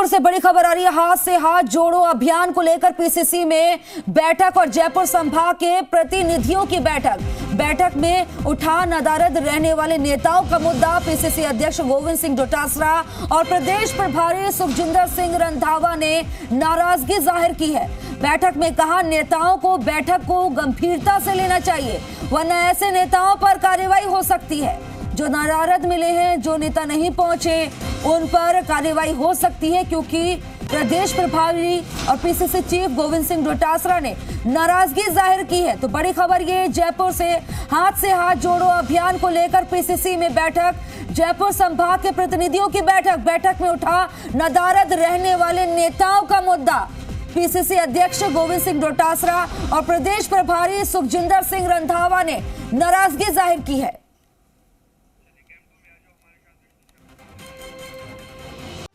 जयपुर से बड़ी खबर आ रही है। हाथ से हाथ जोड़ो अभियान को लेकर पीसीसी में बैठक और जयपुर संभाग के प्रतिनिधियों की बैठक में उठा नदारद रहने वाले नेताओं का मुद्दा। पीसीसी अध्यक्ष गोविंद सिंह डोटासरा और प्रदेश प्रभारी सुखजिंदर सिंह रंधावा ने नाराजगी जाहिर की है। बैठक में कहा, नेताओं को बैठक को गंभीरता से लेना चाहिए, वरना ऐसे नेताओं पर कार्रवाई हो सकती है। जो नाराज मिले हैं, जो नेता नहीं पहुंचे, उन पर कार्रवाई हो सकती है, क्योंकि प्रदेश प्रभारी और पीसीसी चीफ गोविंद सिंह डोटासरा ने नाराजगी जाहिर की है। तो बड़ी खबर ये, जयपुर से हाथ जोड़ो अभियान को लेकर पीसीसी में बैठक, जयपुर संभाग के प्रतिनिधियों की बैठक में उठा नदारद रहने वाले नेताओं का मुद्दा। पीसीसी अध्यक्ष गोविंद सिंह डोटासरा और प्रदेश प्रभारी सुखजिंदर सिंह रंधावा ने नाराजगी जाहिर की है।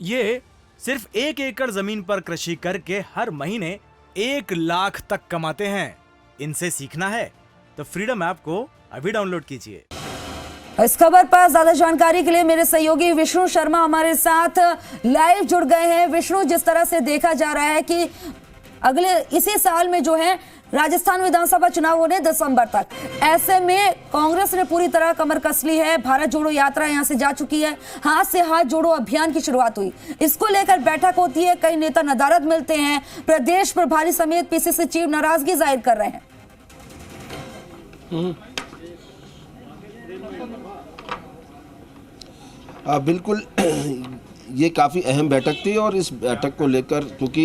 ये सिर्फ 1 एकड़ जमीन पर कृषि करके हर महीने 1 लाख तक कमाते हैं। इनसे सीखना है तो फ्रीडम ऐप को अभी डाउनलोड कीजिए। इस खबर पर ज्यादा जानकारी के लिए मेरे सहयोगी विष्णु शर्मा हमारे साथ लाइव जुड़ गए हैं। विष्णु, जिस तरह से देखा जा रहा है कि अगले इसी साल में जो है राजस्थान विधानसभा चुनाव होने दिसंबर तक, ऐसे में कांग्रेस ने पूरी तरह कमर कस ली है। भारत जोड़ो यात्रा यहां से जा चुकी है, हाथ से हाथ जोड़ो अभियान की शुरुआत हुई, इसको लेकर बैठक होती है, कई नेता नदारद मिलते हैं, प्रदेश प्रभारी समेत पीसीसी चीफ नाराजगी जाहिर कर रहे हैं। बिल्कुल ये काफ़ी अहम बैठक थी और इस बैठक को लेकर, क्योंकि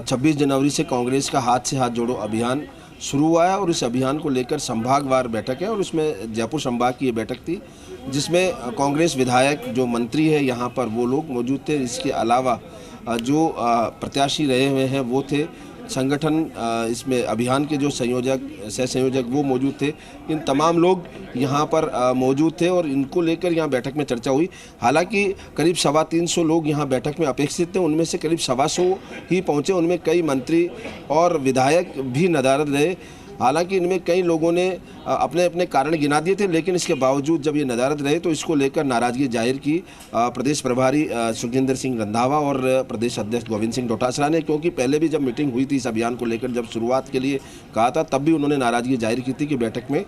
26 जनवरी से कांग्रेस का हाथ से हाथ जोड़ो अभियान शुरू हुआ है और इस अभियान को लेकर संभागवार बैठक है और उसमें जयपुर संभाग की ये बैठक थी, जिसमें कांग्रेस विधायक जो मंत्री है यहाँ पर वो लोग मौजूद थे। इसके अलावा जो प्रत्याशी रहे हुए हैं वो थे, संगठन इसमें अभियान के जो सह संयोजक वो मौजूद थे। इन तमाम लोग यहाँ पर मौजूद थे और इनको लेकर यहाँ बैठक में चर्चा हुई। हालांकि करीब 350 लोग यहाँ बैठक में अपेक्षित थे, उनमें से करीब 125 ही पहुँचे। उनमें कई मंत्री और विधायक भी नदारद रहे। हालांकि इनमें कई लोगों ने अपने अपने कारण गिना दिए थे, लेकिन इसके बावजूद जब ये नदारद रहे तो इसको लेकर नाराज़गी जाहिर की प्रदेश प्रभारी सुखजिंदर सिंह रंधावा और प्रदेश अध्यक्ष गोविंद सिंह डोटासरा ने, क्योंकि पहले भी जब मीटिंग हुई थी इस अभियान को लेकर, जब शुरुआत के लिए कहा था, तब भी उन्होंने नाराज़गी जाहिर की थी कि बैठक में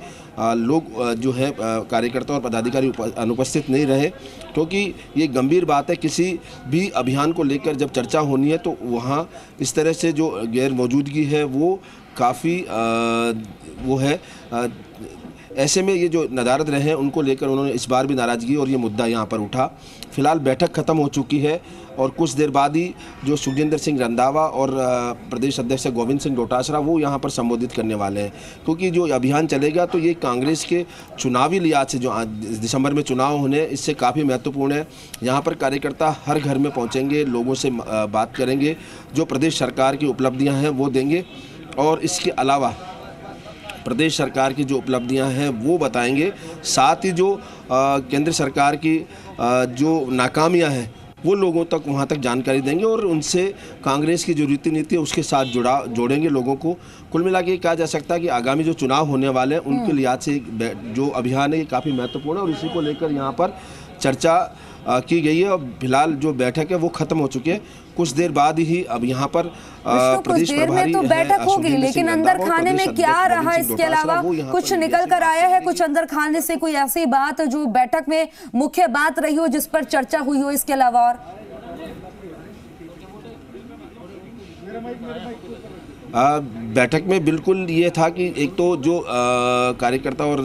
लोग जो है कार्यकर्ता और पदाधिकारी अनुपस्थित नहीं रहे, क्योंकि ये गंभीर बात है। किसी भी अभियान को लेकर जब चर्चा होनी है तो वहाँ इस तरह से जो गैर मौजूदगी है वो काफ़ी वो है। ऐसे में ये जो नदारद रहे हैं उनको लेकर उन्होंने इस बार भी नाराज़गी और ये मुद्दा यहाँ पर उठा। फिलहाल बैठक ख़त्म हो चुकी है और कुछ देर बाद ही जो सुखजिंदर सिंह रंधावा और प्रदेश अध्यक्ष गोविंद सिंह डोटासरा वो यहाँ पर संबोधित करने वाले हैं, क्योंकि जो अभियान चलेगा तो ये कांग्रेस के चुनावी लिहाज से जो दिसंबर में चुनाव होने, इससे काफ़ी महत्वपूर्ण है। यहाँ पर कार्यकर्ता हर घर में पहुँचेंगे, लोगों से बात करेंगे, जो प्रदेश सरकार की उपलब्धियाँ हैं वो देंगे और इसके अलावा प्रदेश सरकार की जो उपलब्धियां हैं वो बताएंगे। साथ ही जो केंद्र सरकार की जो नाकामियां हैं वो लोगों तक वहां तक जानकारी देंगे और उनसे कांग्रेस की जो रीति नीति है उसके साथ जोड़ेंगे लोगों को। कुल मिला के कहा जा सकता है कि आगामी जो चुनाव होने वाले हैं उनके लिहाज से जो अभियान है ये काफ़ी महत्वपूर्ण है और इसी को लेकर यहाँ पर चर्चा की गई है। और फिलहाल जो बैठक है वो खत्म हो चुकी है। कुछ देर बाद ही अब यहाँ पर प्रदेश प्रभारी तो बैठक होगी, लेकिन अंदर खाने में क्या रहा, इसके अलावा कुछ निकल कर आया है, कुछ अंदर खाने से कोई ऐसी बात जो बैठक में मुख्य बात रही हो, जिस पर चर्चा हुई हो, इसके अलावा और बैठक में बिल्कुल ये था कि एक तो जो कार्यकर्ता और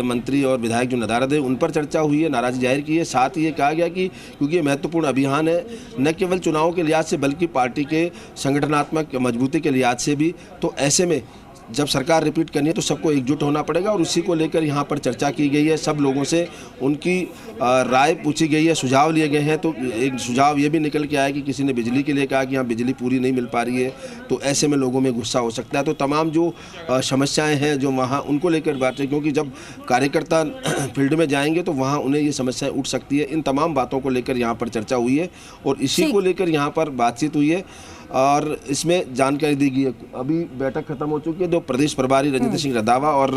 मंत्री और विधायक जो नदारद है उन पर चर्चा हुई है, नाराज़गी जाहिर की है। साथ ही ये कहा गया कि क्योंकि ये महत्वपूर्ण अभियान है, न केवल चुनाव के लिहाज से बल्कि पार्टी के संगठनात्मक मजबूती के लिहाज से भी, तो ऐसे में जब सरकार रिपीट करनी है तो सबको एकजुट होना पड़ेगा और उसी को लेकर यहाँ पर चर्चा की गई है। सब लोगों से उनकी राय पूछी गई है, सुझाव लिए गए हैं। तो एक सुझाव ये भी निकल के आया कि किसी ने बिजली के लिए कहा कि यहाँ बिजली पूरी नहीं मिल पा रही है, तो ऐसे में लोगों में गुस्सा हो सकता है। तो तमाम जो समस्याएं हैं जो वहाँ उनको लेकर बात है, क्योंकि जब कार्यकर्ता फील्ड में जाएंगे तो वहाँ उन्हें ये समस्याएँ उठ सकती है। इन तमाम बातों को लेकर यहाँ पर चर्चा हुई है और इसी को लेकर यहाँ पर बातचीत हुई है और इसमें जानकारी दी गई है। अभी बैठक खत्म हो चुकी है। जो प्रदेश प्रभारी रंजित सिंह रंधावा और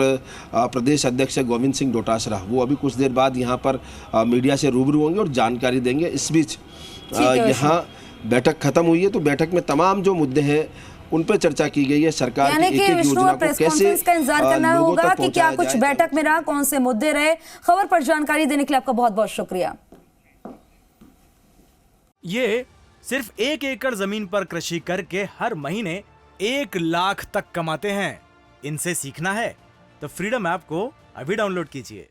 प्रदेश अध्यक्ष गोविंद सिंह डोटासरा वो अभी कुछ देर बाद यहाँ पर मीडिया से रूबरू होंगे और जानकारी देंगे। इस बीच यहाँ बैठक खत्म हुई है तो बैठक में तमाम जो मुद्दे हैं उन पर चर्चा की गई है। सरकार यानी की कि एक-एक विष्णु योजना को प्रेस कैसे कॉन्फ्रेंस का इंतजार करना लोगों होगा तक कि क्या पहुंचाया कुछ जाए। बैठक में रहा, कौन से मुद्दे रहे। खबर पर जानकारी देने के लिए आपका बहुत बहुत शुक्रिया। ये सिर्फ 1 एकड़ जमीन पर कृषि करके हर महीने 1 लाख तक कमाते हैं। इनसे सीखना है तो फ्रीडम ऐप को अभी डाउनलोड कीजिए।